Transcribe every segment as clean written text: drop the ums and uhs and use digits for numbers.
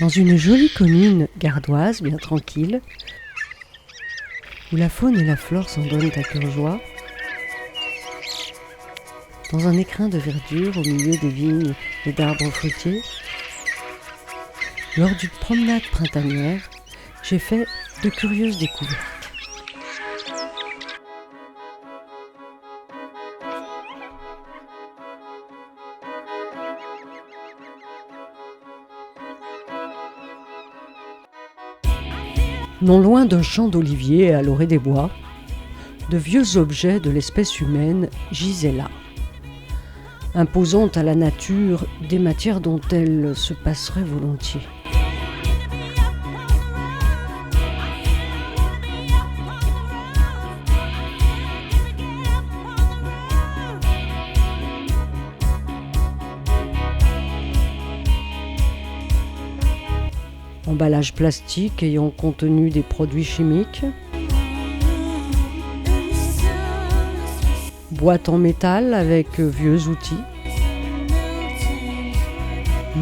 Dans une jolie commune gardoise, bien tranquille, où la faune et la flore s'en donnent à cœur joie, dans un écrin de verdure au milieu des vignes et d'arbres fruitiers, lors d'une promenade printanière, j'ai fait de curieuses découvertes. Non loin d'un champ d'oliviers à l'orée des bois, de vieux objets de l'espèce humaine gisaient là, imposant à la nature des matières dont elle se passerait volontiers. Emballage plastique ayant contenu des produits chimiques, boîte en métal avec vieux outils,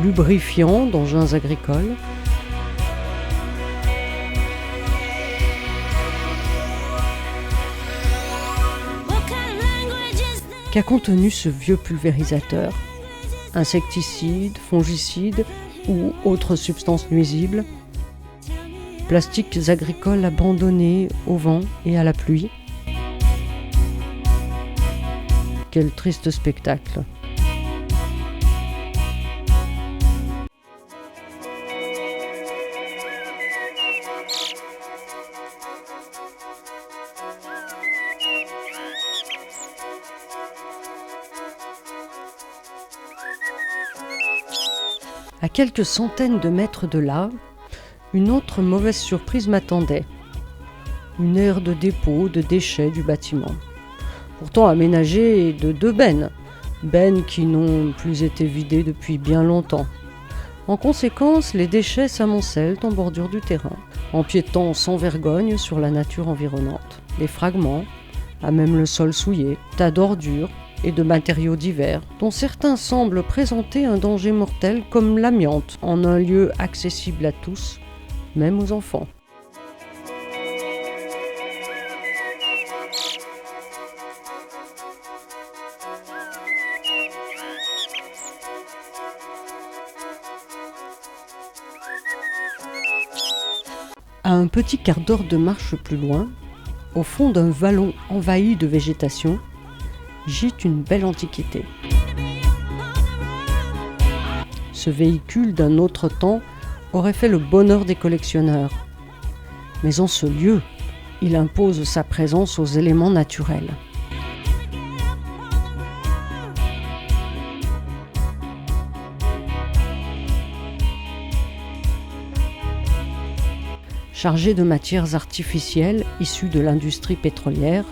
lubrifiants d'engins agricoles, qu'a contenu ce vieux pulvérisateur, insecticides, fongicides ou autres substances nuisibles, plastiques agricoles abandonnés au vent et à la pluie. Quel triste spectacle! À quelques centaines de mètres de là, une autre mauvaise surprise m'attendait. Une aire de dépôt de déchets du bâtiment. Pourtant aménagée de 2 bennes qui n'ont plus été vidées depuis bien longtemps. En conséquence, les déchets s'amoncellent en bordure du terrain, empiétant sans vergogne sur la nature environnante. Les fragments, à même le sol souillé, tas d'ordures et de matériaux divers, dont certains semblent présenter un danger mortel comme l'amiante, en un lieu accessible à tous, même aux enfants. À un petit quart d'heure de marche plus loin, au fond d'un vallon envahi de végétation, gît une belle antiquité. Ce véhicule d'un autre temps aurait fait le bonheur des collectionneurs. Mais en ce lieu, il impose sa présence aux éléments naturels. Chargé de matières artificielles issues de l'industrie pétrolière,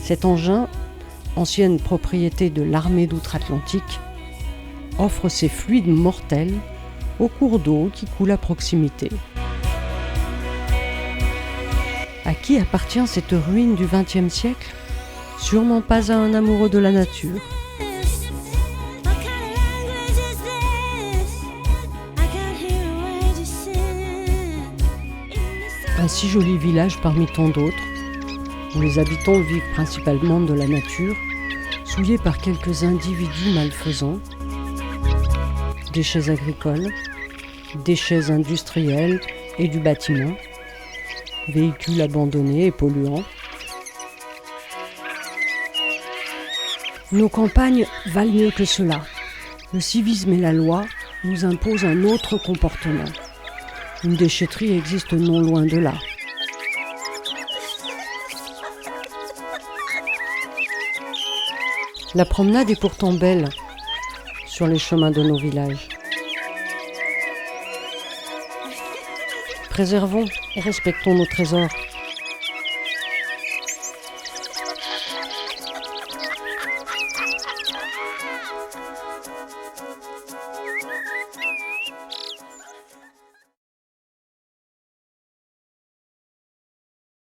cet engin, ancienne propriété de l'armée d'outre-Atlantique, offre ses fluides mortels aux cours d'eau qui coulent à proximité. À qui appartient cette ruine du XXe siècle ? Sûrement pas à un amoureux de la nature. Un si joli village parmi tant d'autres, où les habitants vivent principalement de la nature, souillés par quelques individus malfaisants, déchets agricoles, déchets industriels et du bâtiment, véhicules abandonnés et polluants. Nos campagnes valent mieux que cela. Le civisme et la loi nous imposent un autre comportement. Une déchetterie existe non loin de là. La promenade est pourtant belle sur les chemins de nos villages. Préservons et respectons nos trésors.